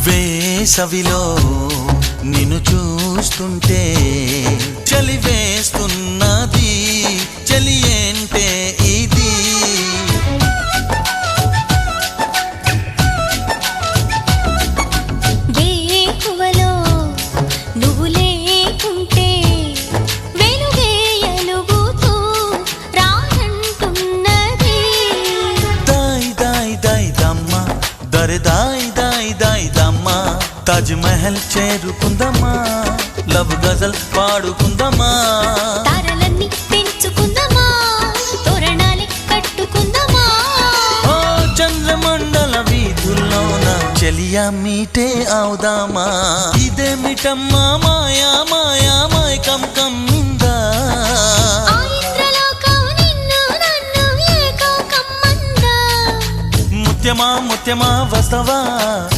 వేసవిలో నిన్ను చూస్తుంటే చలి వేస్తున్నది, చలి ఏంటే ఇది? వేకువలో నువ్వు లేకుంటే వెలుగే ఎలుగుతూ రానంటున్నది. దాయ్ దాయ్ దాయ్ దమ్మ దరి దాయ్ దాయ్ దాయ్ దమ్మ, తాజ్ మహల్ చేరుకుందమ్మా, లవ్ గజల్ పాడుకుందమ్మా, తారలన్నీ పెంచుకుందామా, తోరణాలే కట్టుకుందామా. ఓ చంద్రమండల వీధుల్లోన చెలియా మీటే అవుదామా. ఇదేమిటమ్మా మాయా మాయా మైకం కమ్మిందా, ఆ ఇంద్రలోకం నిన్ను నన్ను ఏకం కమ్మందా. ముత్యమా ముత్యమా వస్తవా